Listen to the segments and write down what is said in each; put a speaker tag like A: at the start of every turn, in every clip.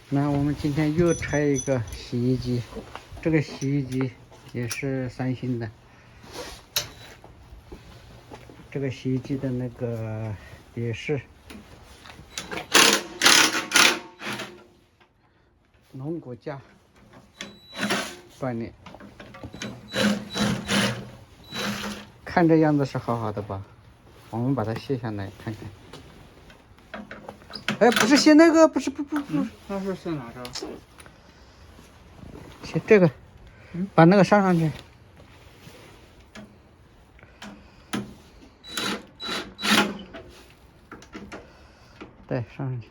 A: 那我们今天又拆一个洗衣机，这个洗衣机也是三星的。这个洗衣机的那个也是龙骨架断裂，看这样子是好好的吧？我们把它卸下来看看。哎，不是卸那个，不是，
B: 那是卸哪个？
A: 卸这个，把那个上去。对，上去。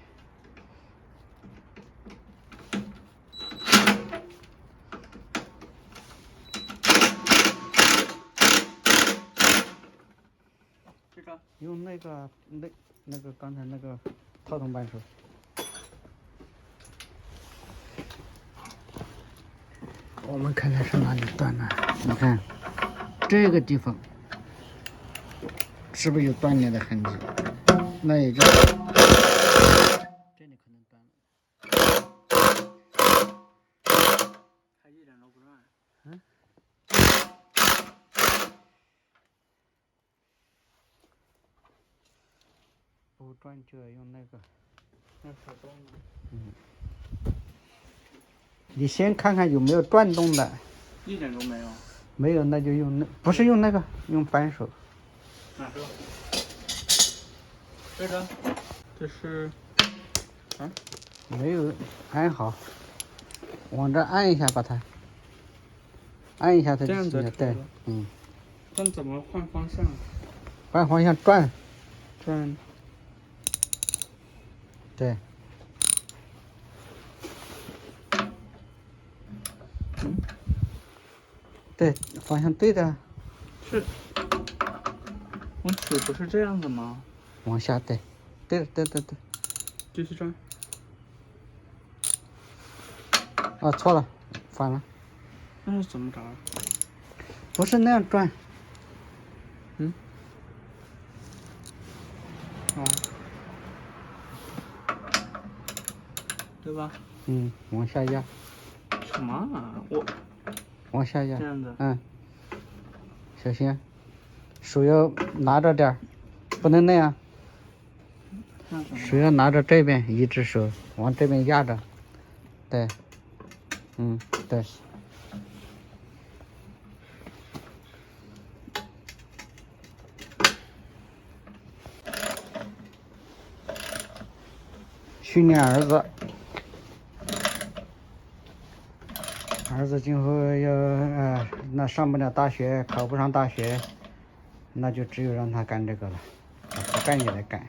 B: 这个
A: 用那个刚才那个套筒扳手。我们看看是哪里断了？你看这个地方是不是有断裂的痕迹？那也就这里可能断了。
B: 它一点都不断。
A: 不转就要用那个。
B: 那手动
A: 的。你先看看有没有转动的。
B: 一点都没有。
A: 没有，那就用那，不是用那个，用扳手。
B: 哪个？这个？这是？啊？
A: 没有按好，往这按一下，把它按一下，它就行了。对，
B: 但怎么换方向？
A: 换方向转。对。对，方向对的。
B: 是。往水不是这样子吗？
A: 往下，对。对。
B: 继续转。
A: 啊，错了，反了。
B: 那是怎么着？
A: 不是那样转。
B: 对吧？
A: 往下压。
B: 什么啊？
A: 往下压。
B: 这样子。
A: 小心，手要拿着点儿，不能那样。手要拿着这边，一只手往这边压着。对。对。训练儿子，今后要那上不了大学，考不上大学，那就只有让他干这个了，不干也得干。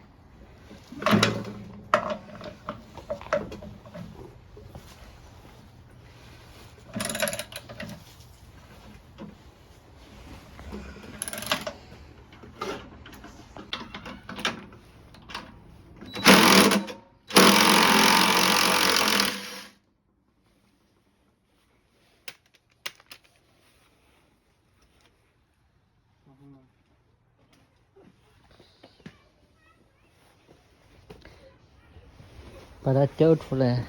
A: 把它雕出来，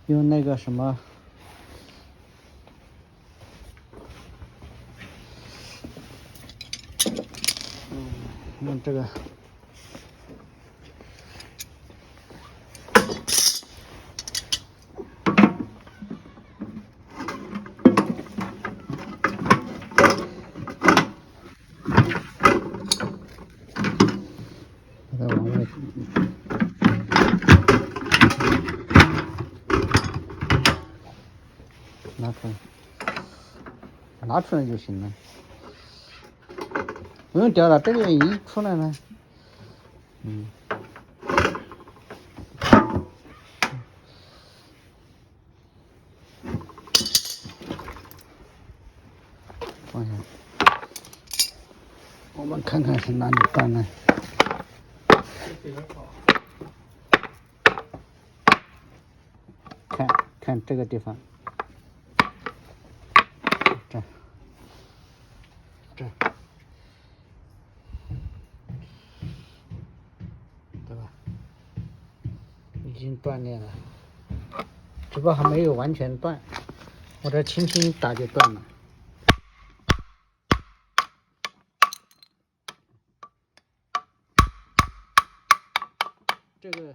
A: 用那个什么，用这个。把它往外拿出来就行了，不用雕了，这里已经出来了。放下，我们看看是哪里断了。看这个地方，这，对吧？经断裂了，只不过还没有完全断，我这轻轻一打就断了。这个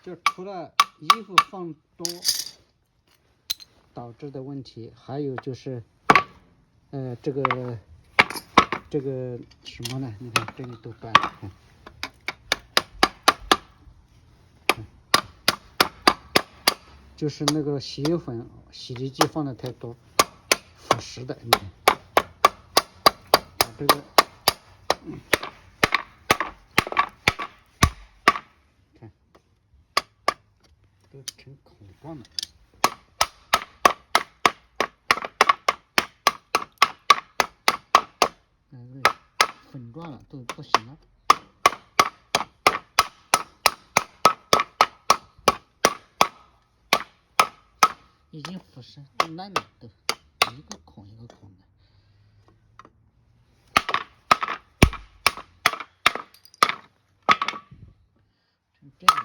A: 就除了衣服放多导致的问题，还有就是这个什么呢？你看这里都断了，就是那个洗衣粉、洗涤剂放的太多，腐蚀的。你看，把这个，看，都成孔状了。粉状了，都不行了。已经腐蚀都烂了，都一个孔一个孔的。成这样。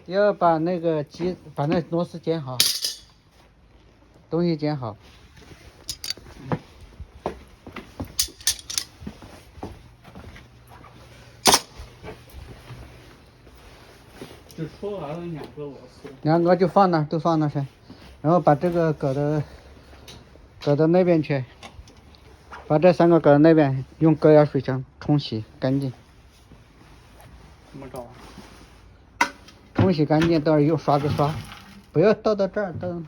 A: 要把那个把那螺丝剪好，东西剪好。
B: 只出来了2个螺丝
A: ，2个就放那，都放那噻。然后把这个搞到那边去，把这3个搞到那边，用高压水枪冲洗干净。
B: 怎么搞啊？
A: 冲洗干净，到时候用刷子刷，不要倒到这儿，倒。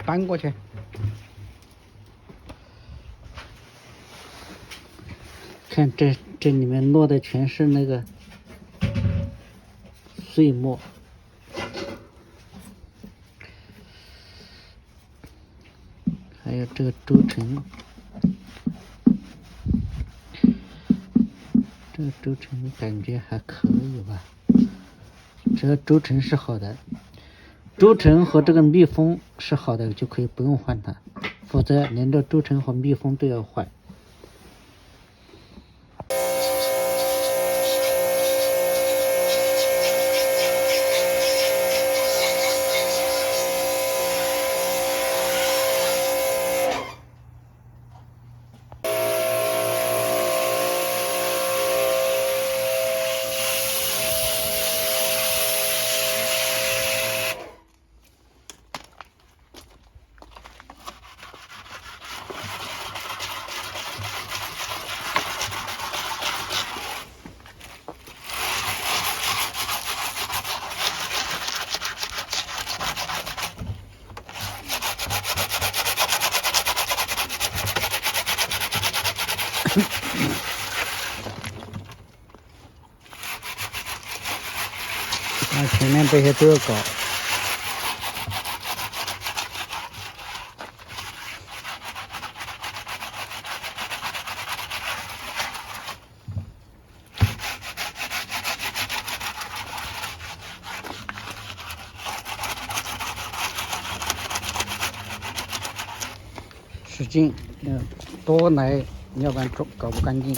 A: 搬过去。看这里面落的全是那个碎末。还有这个轴承。这个轴承感觉还可以吧，只要轴承是好的，轴承和这个密封是好的就可以不用换它，否则连这轴承和密封都要换。前面这些都要搞。使劲，多来，要不然搞不干净。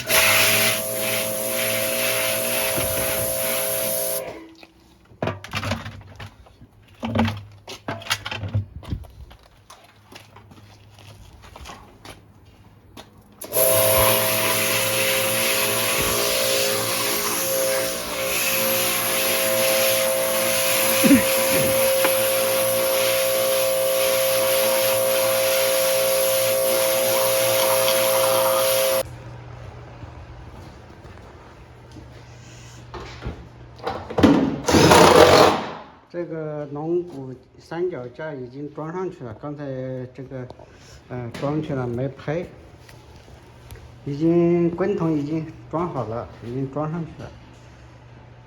A: 这个龙骨三脚架已经装上去了，刚才这个装去了没拍，已经滚筒已经装好了，已经装上去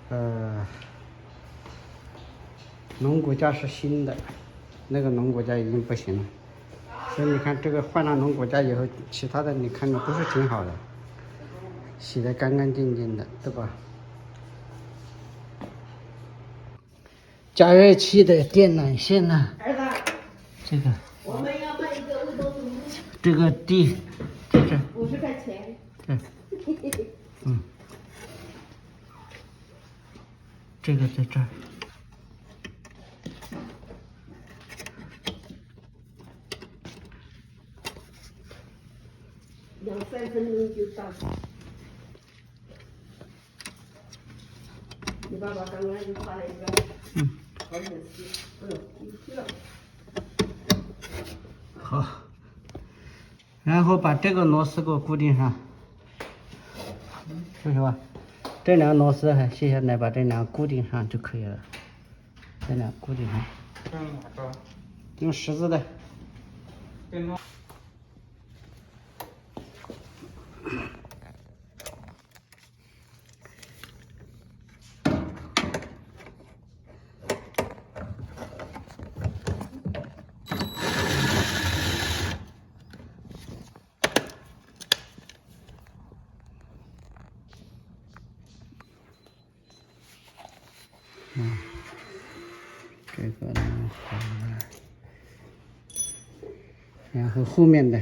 A: 了。龙骨架是新的，那个龙骨架已经不行了，所以你看这个换了龙骨架以后，其他的你看着都是挺好的，洗得干干净净的，对吧？加热器的电缆线呢？
C: 儿子，
A: 这个
C: 我们要卖一个乌冬猪，
A: 这个地，这是
C: 50块钱。
A: 对，这个在这儿。
C: 2-3分钟就到。你爸爸刚刚就发了一个，好像是，你了。
A: 好，然后把这个螺丝给我固定上，是吧？这两个螺丝还卸下来，把这两个固定上就可以了。这两个固定上。
B: 用哪个？
A: 用十字的。
B: 电动。
A: 这个弄好了，然后后面的，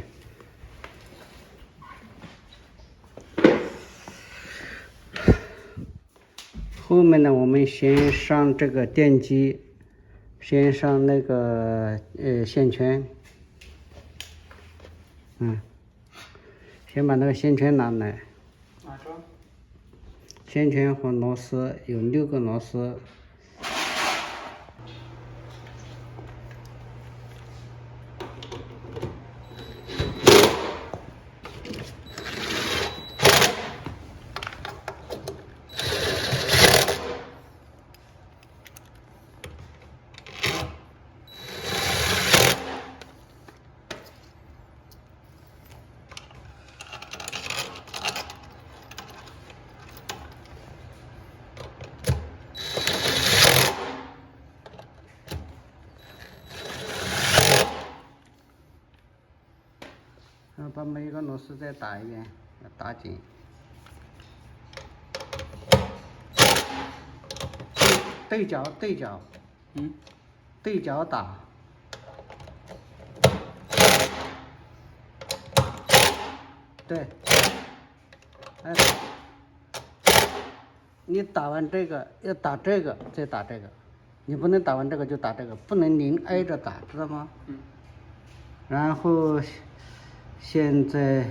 A: 我们先上这个电机，先上那个线圈，先把那个线圈拿来，
B: 哪个？
A: 线圈和螺丝有6个螺丝。然后把每一个螺丝再打一遍，要打紧。对角，对角打。对，你打完这个要打这个，再打这个，你不能打完这个就打这个，不能连挨着打，知道吗？然后现在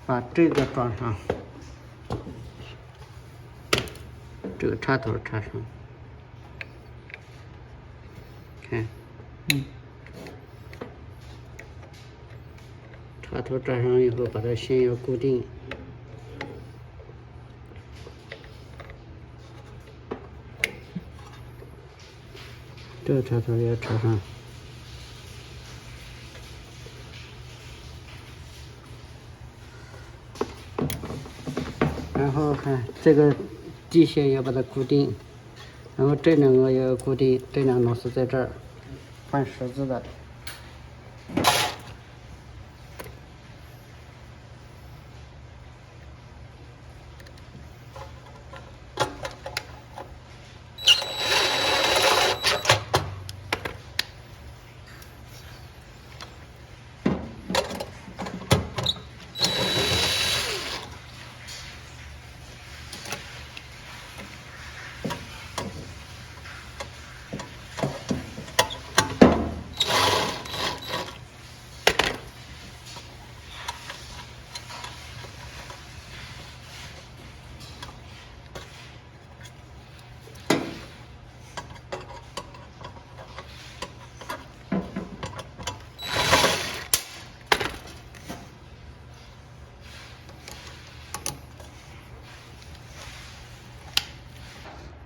A: 把这个装上，这个插头插上，看，插头扎上以后，把这线要固定。这个插头要插上。然后看这个地线要把它固定，然后这两个也要固定，这两个螺丝在这儿，换十字的。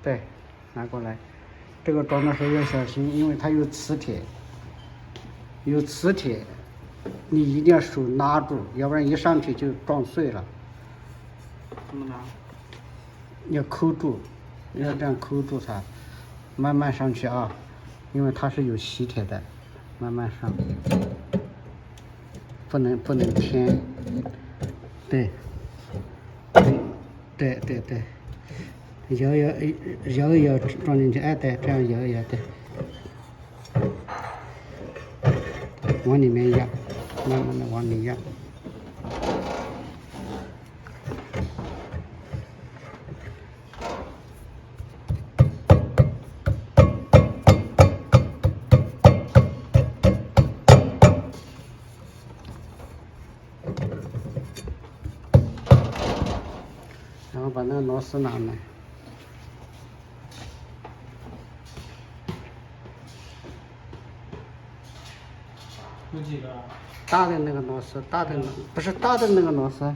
A: 对，拿过来。这个装的时候要小心，因为它有磁铁，你一定要手拉住，要不然一上去就撞碎了。
B: 怎么拿？
A: 要扣住，要这样扣住它，慢慢上去啊，因为它是有吸铁的，慢慢上。不能偏，对，对，摇装进去，哎对，这样摇一摇，对，往里面压，慢慢的往里压。然后把那个螺丝拿来，
B: 有几个？
A: 大的那个螺丝，不是大的那个螺丝。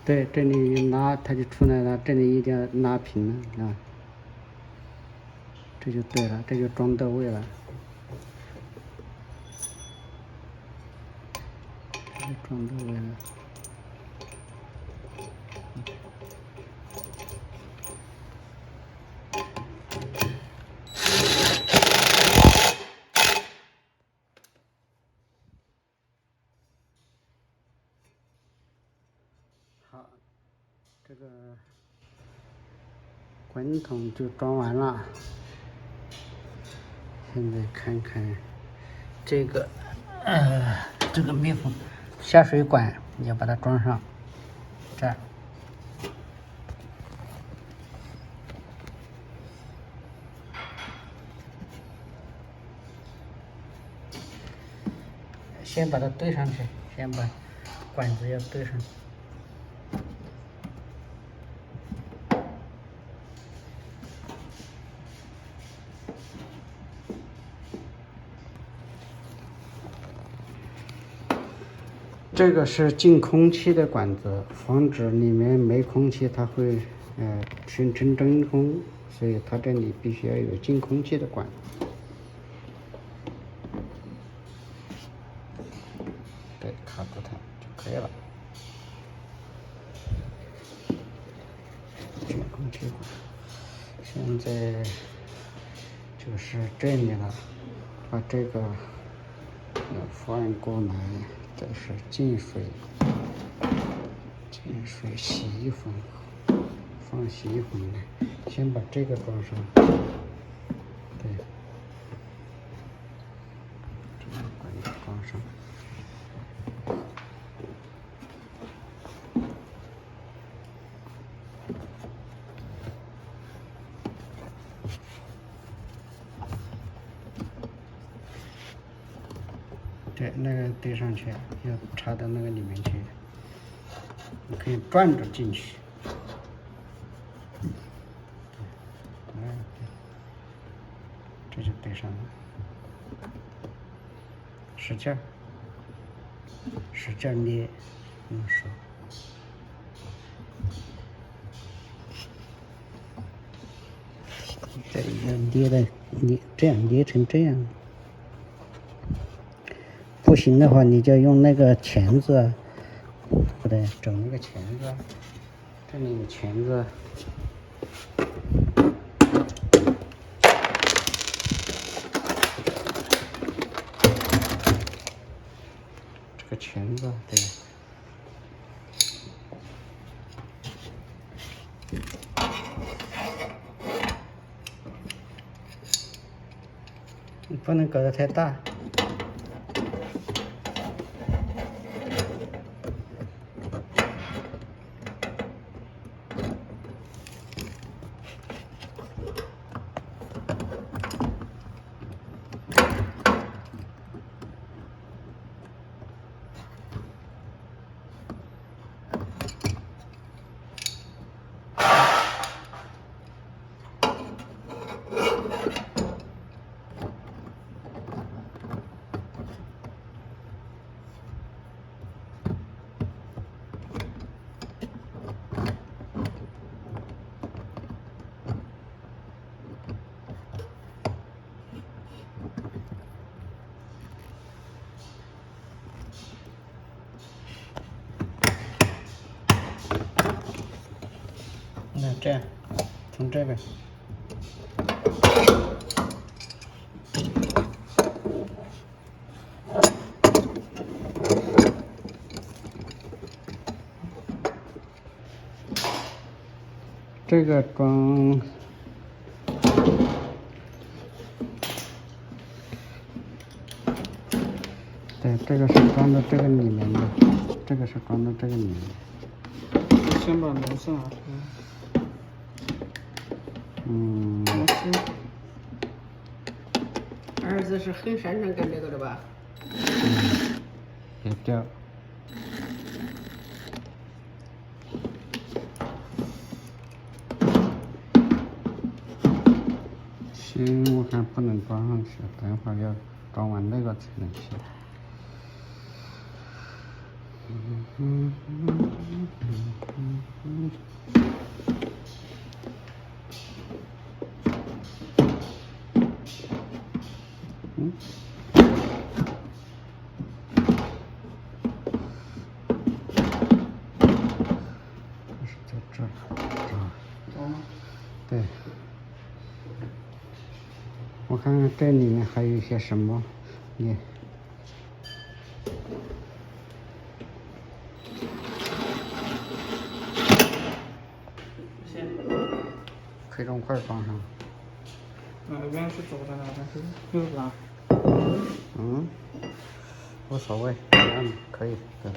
A: 对，这里一拉它就出来了，这里一定要拉平了啊，这就对了，这就装到位了，这就装到位了。好，这个滚筒就装完了。现在看看这个这个密封下水管，你要把它装上，这儿。先把它对上去，先把管子要对上。这个是进空气的管子，防止里面没空气，它会形成真空，所以它这里必须要有进空气的管。对，卡住它就可以了。进空气管，现在就是这里了，把这个放过来。这是净水洗衣粉，放洗衣粉来，先把这个装上，对，这个管子装上，对，那个对上去，要插到那个里面去，你可以转着进去。这就对上了，使劲捏，用手。这要这样捏成这样。不行的话，你就用那个钳子，不对，整那个钳子，这里有钳子。这个钳子，对。你不能搞得太大。这样，从这边。这个装，对，这个是装到这个里面的，这个是装到这个里面。
B: 先把螺丝拿出来。螺丝。
C: 儿子是很擅长干这个的吧？
A: 也掉。先我看不能装上去，等会儿要装完那个才能去。是在这儿，对。我看看这里面还有一些什么，你可以用块装上。
B: 哪边是左的，哪边是右的？
A: 无所谓，可以，对。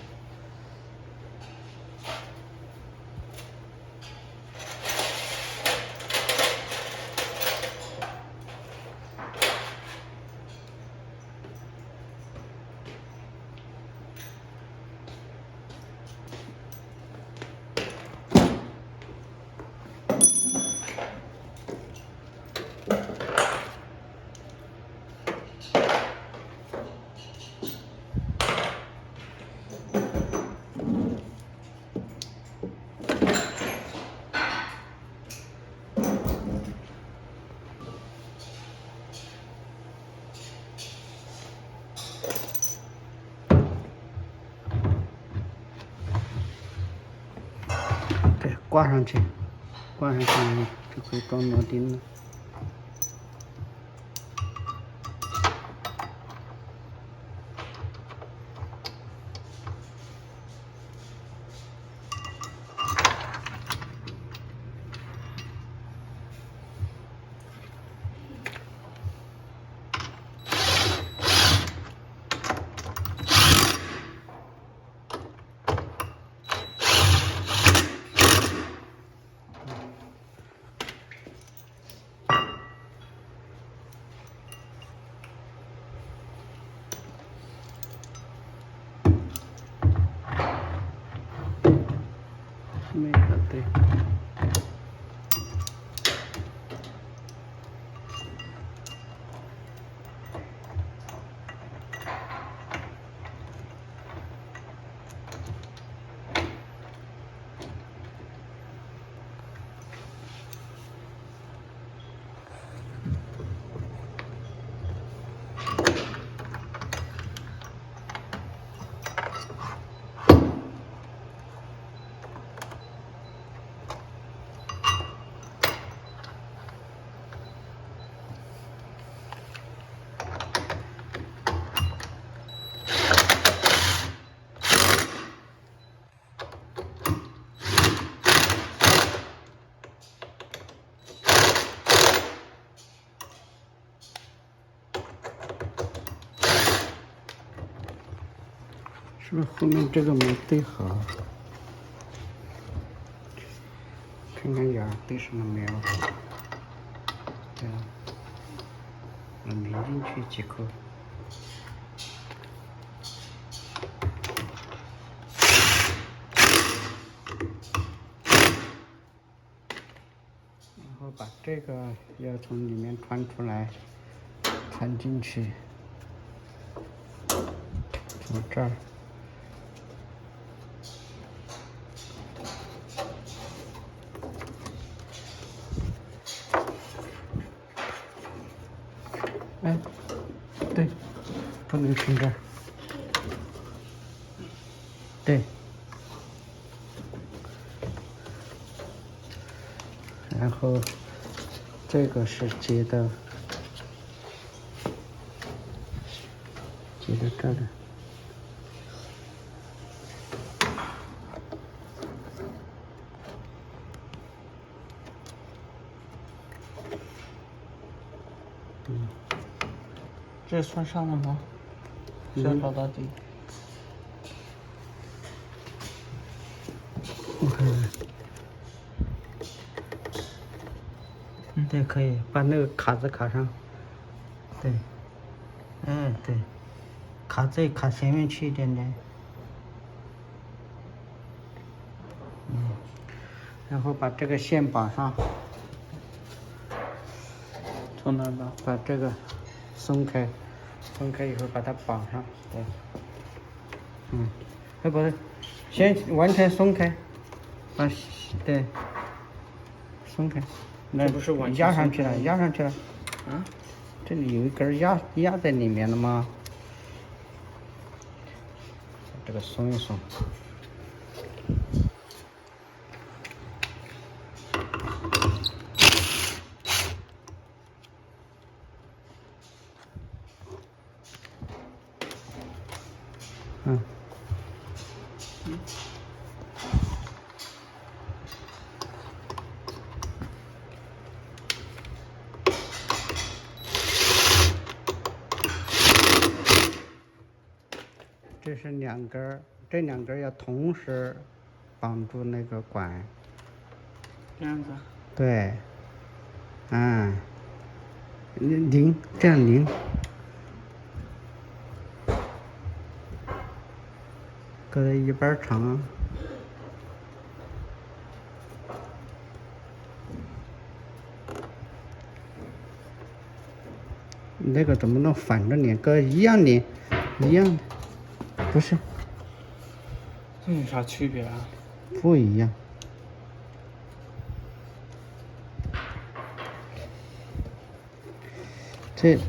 A: 对，挂上去，挂上去就可以装螺钉了。那个对。是不是后面这个没对好？看看眼儿对上了没有？对啊，能拧进去几颗。然后把这个要从里面穿出来，穿进去，从这儿。哎，对，不能从这儿。对，然后这个是接到这儿的。
B: 这算上了吗？需要找到底。
A: 我看看。对，可以把那个卡子卡上。对，对，卡前面去一点点。然后把这个线绑上。
B: 从哪儿绑？
A: 把这个松开以后把它绑上。对，不是，先完全松开，对，松开。那
B: 不是完全
A: 压上去了，压上去了。这里有一根压在里面了吗？这个松一松。这是2根儿，这2根儿要同时绑住那个管。
B: 这样子。
A: 对，拧，这样拧。搁在一半长。那个怎么能反着拧？搁一样拧，一样的。不是，
B: 这有啥区别啊？
A: 不一样。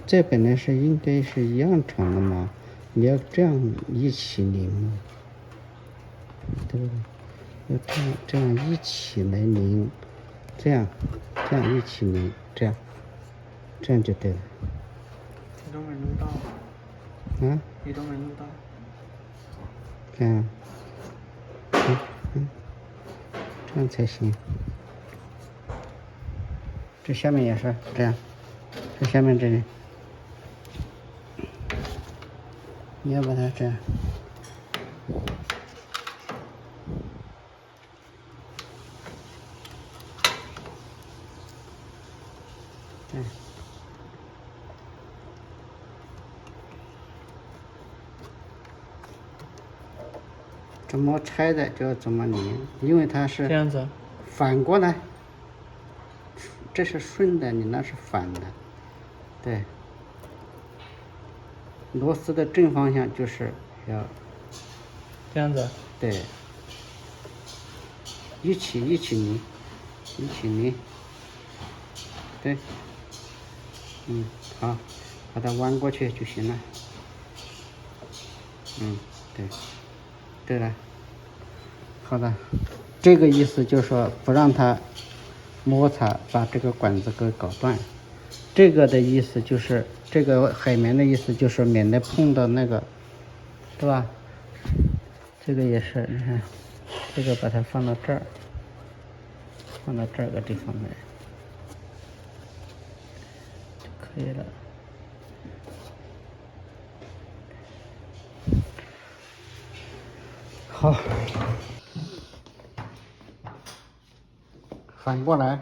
A: 这本来是应该是一样长的嘛，你要这样一起拧，对不对？要这样一起来拧，这样一起拧，这样就对了。
B: 你都没弄到。你都没弄到。
A: 这样，这样才行。这下面也是这样，这下面这里，你要把它这样。怎么拆的就怎么拧，因为它是
B: 这样子。
A: 反过来，这是顺的，你那是反的。对，螺丝的正方向就是要
B: 这样子。
A: 对，一起拧，对，好，把它弯过去就行了。对了，好的，这个意思就是说不让它摩擦，把这个管子给搞断。这个的意思就是这个海绵的意思就是免得碰到那个，对吧？这个也是，你看，这个把它放到这儿，放到这个地方来就可以了。好，反过来，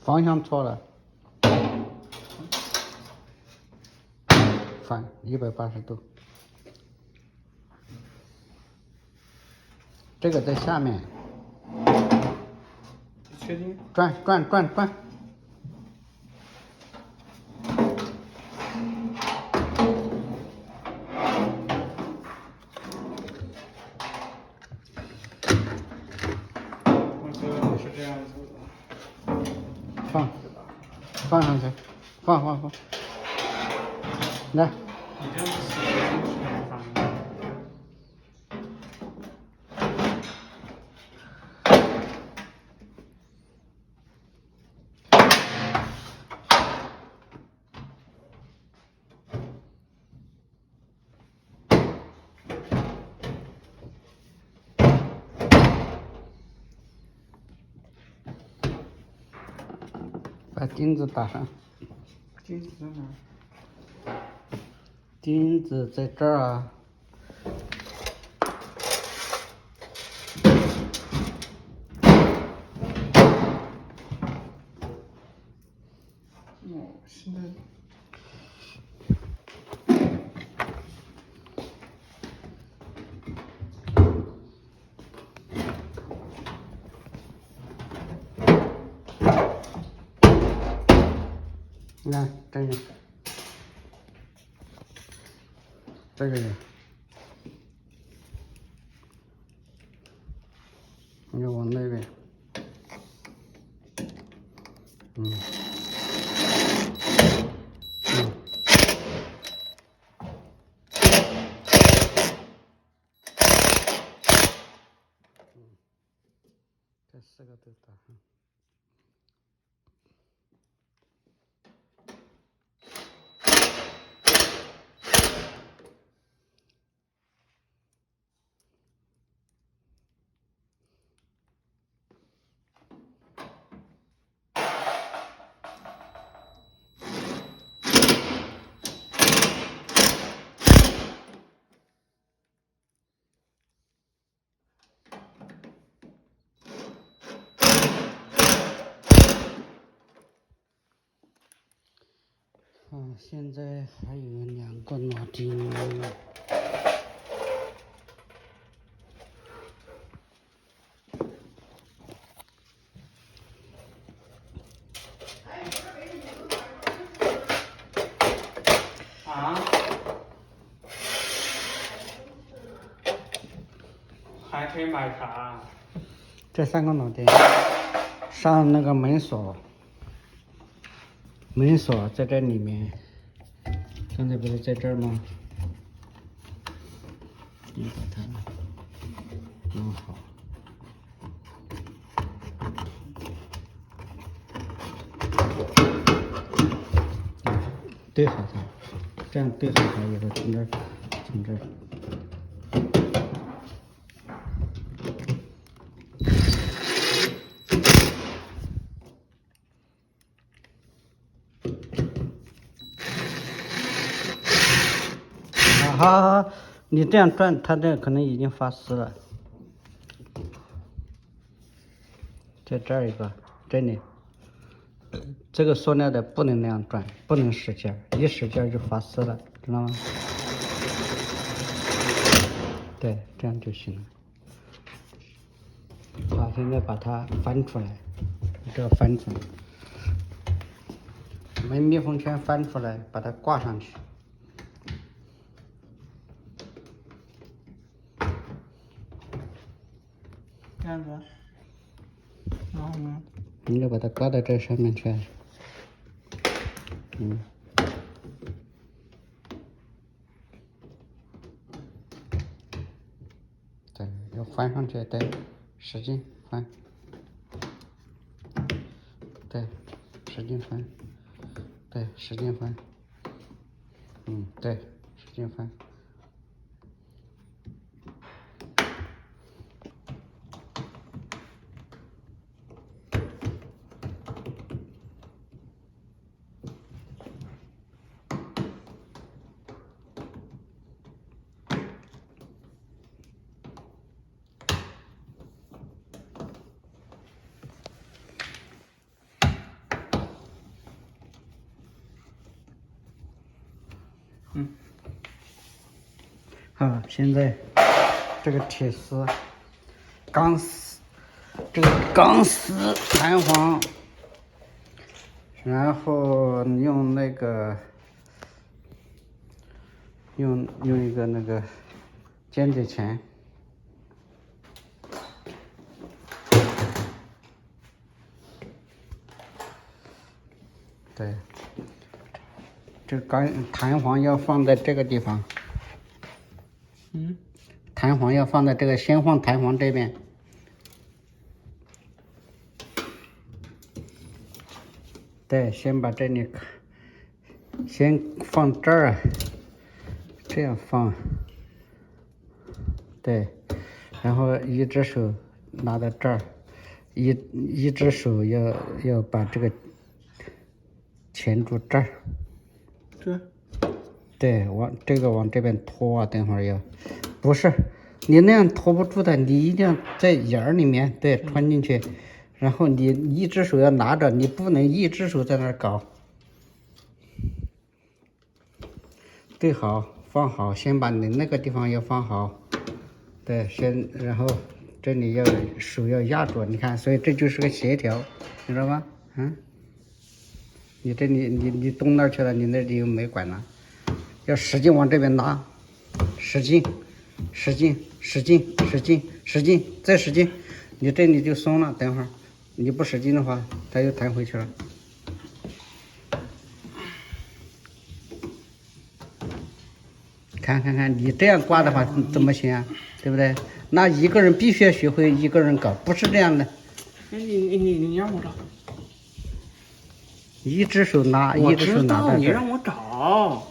A: 方向错了，反180度，这个在下面，
B: 确定？
A: 转。
B: 是这样子的。
A: 放上去，放，来。
B: 你这样子洗是麻烦的。
A: 把钉子打上。
B: 钉子在哪儿？
A: 钉子在这儿啊。
B: 哦，现在
A: 你看这个，这个人，你看往那边，这4个都打上。现在还有2个铆钉。
B: 啊？还可以买啥？
A: 这3个铆钉上那个门锁，门锁在这里面，刚才不是在这儿吗？你把它弄好。对好它，这样对好它以后从这儿，从这儿。好，你这样转，它这可能已经发丝了。在这儿一个，这里，这个塑料的不能那样转，不能使劲儿，一使劲儿就发丝了，知道吗？对，这样就行了。好，现在把它翻出来，这个翻出来，门密封圈翻出来，把它挂上去。
B: 这样子。然后呢？
A: 你就把它挂到这上面去。对，要翻上去，对，使劲翻，对，使劲翻，对，使劲翻，对，使劲翻。好，现在这个铁丝、钢丝，这个钢丝弹簧，然后用那个用一个那个尖嘴钳，对，这个钢弹簧要放在这个地方。弹簧要放在这个，先放弹簧这边。对，先把这里，先放这儿，这样放。对，然后一只手拿到这儿，一只手要把这个钳住这儿。
B: 这？
A: 对，往这边拖啊，等会儿要，不是，你那样拖不住的，你一定要在眼儿里面，对，穿进去，然后你一只手要拿着，你不能一只手在那儿搞。对好，放好，先把你那个地方要放好，对，然后这里手要压住，你看，所以这就是个协调，你知道吗？嗯，你这里你动那儿去了，你那里又没管了。要使劲往这边拉，使劲，使劲，使劲，使劲，使劲，再使劲，你这里就松了。等会儿你不使劲的话，它又弹回去了。看，你这样刮的话怎么行啊？对不对？那一个人必须要学会一个人搞，不是这样的。
B: 你让我找。
A: 一只手拿，一只手拿到这儿。
B: 你让我找。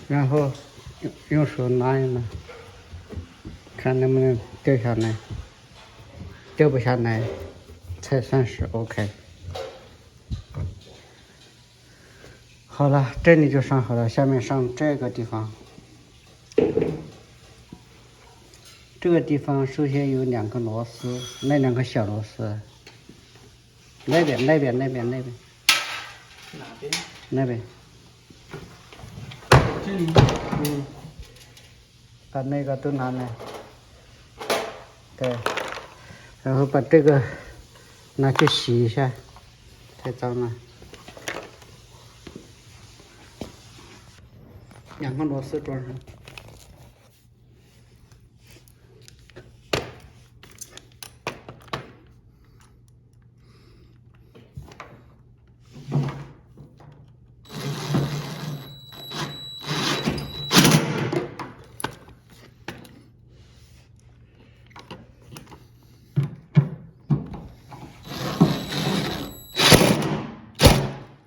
A: 然后用手拿一拿，看能不能掉下来，掉不下来才算是 OK。好了，这里就上好了，下面上这个地方。这个地方首先有2个螺丝，那2个小螺丝，那边。
B: 哪边？
A: 那边。
B: 这里。
A: 把那个都拿来。对，然后把这个拿去洗一下，太脏了。2个螺丝装上。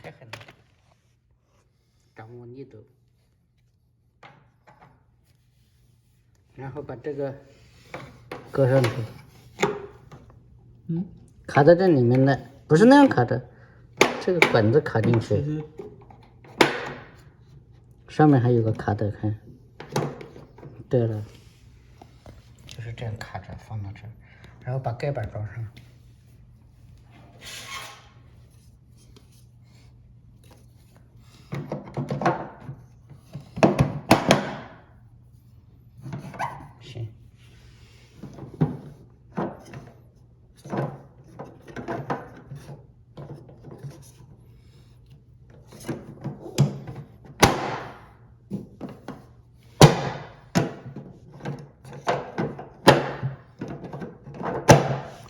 A: 太狠了，掌握力度。然后把这个搁上去，卡在这里面的，不是那样卡的，这个管子卡进去，上面还有个卡的，看，对了，就是这样卡着放到这儿，然后把盖板装上。行。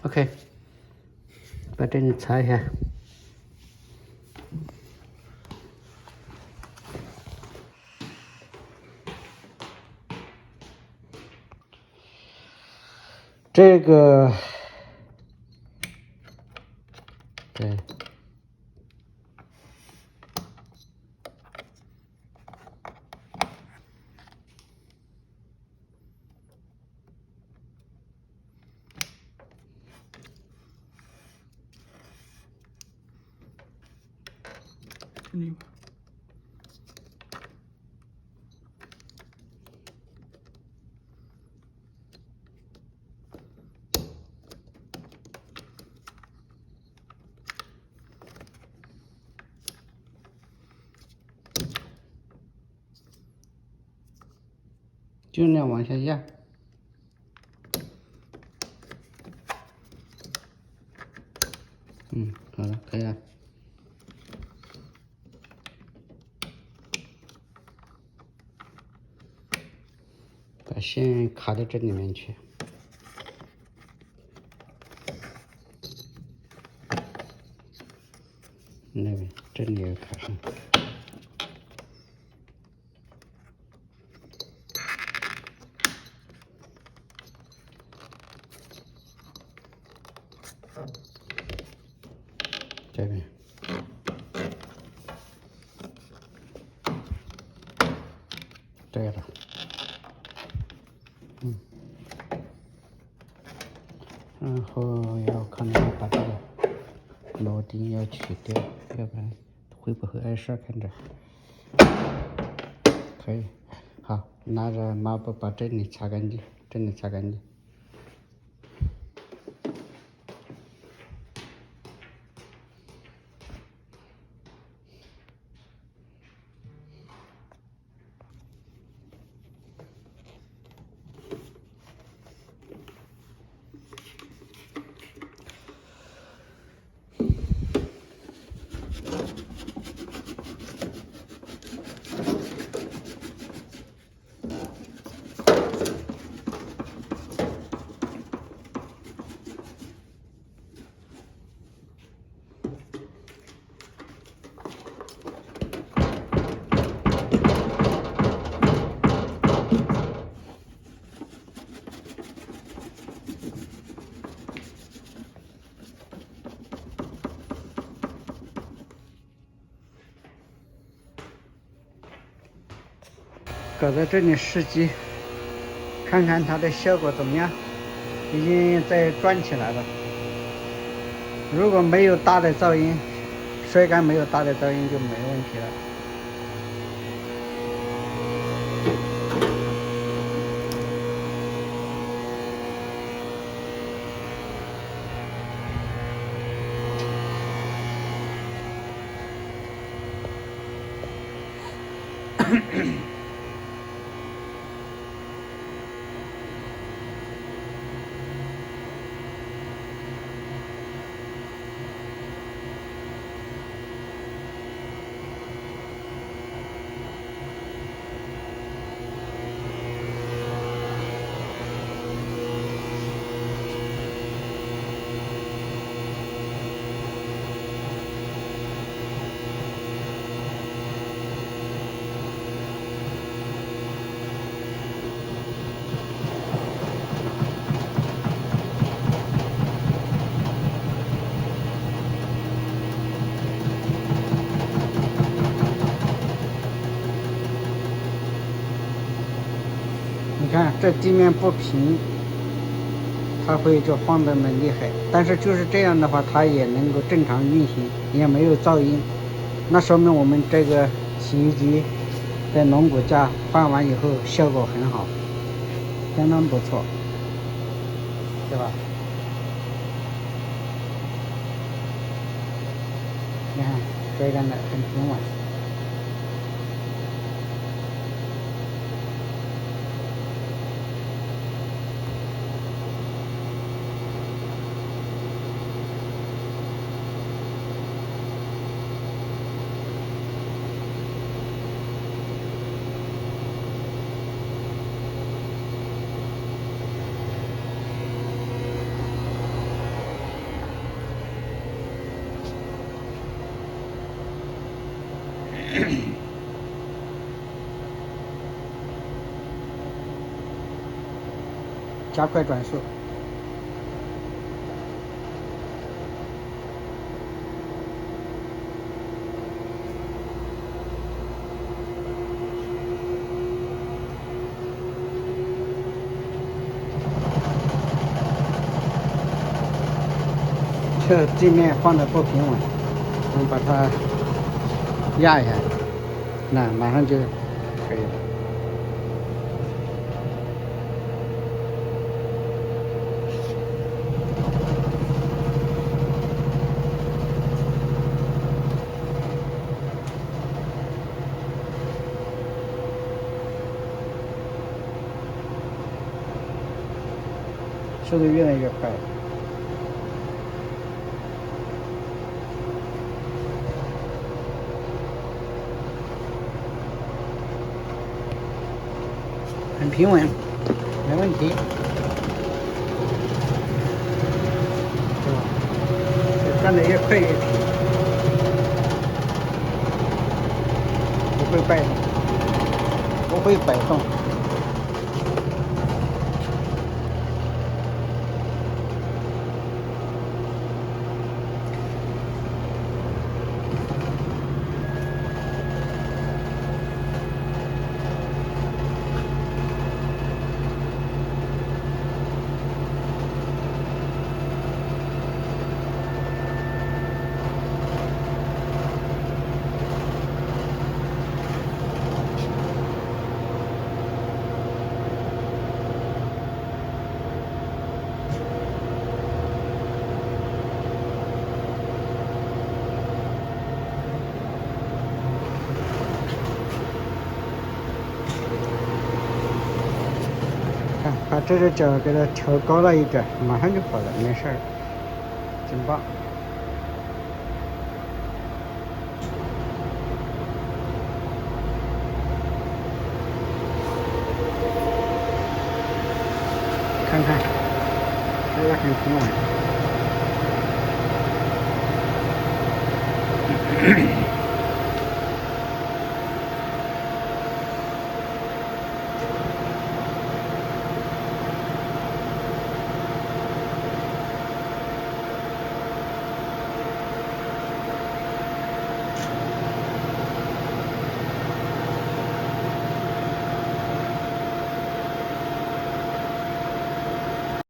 A: OK， 把这里擦一下。这个，对，尽量往下压。好了，可以了。把线卡到这里面去。那边这里也卡上。这边。对了。然后要可能把这个螺钉要取掉，要不然会不会碍事儿？看着。可以，好，拿着抹布把这里擦干净，这里擦干净。搞在这里试机，看看它的效果怎么样。已经在转起来了。如果没有大的噪音，摔杆没有大的噪音就没问题了。你看这地面不平，它会就晃得蛮厉害。但是就是这样的话，它也能够正常运行，也没有噪音。那说明我们这个洗衣机的龙骨架换完以后效果很好，相当不错，对吧？你看摔杆的很平稳。加快转速。这地面放的不平稳，我们把它压一下，那马上就可以了。速度越来越快。平稳，没问题。是吧？干的越快越平，不会摆动，不会摆动。把这个角给它调高了一点，马上就好了，没事儿，真棒。看看，这个很平稳。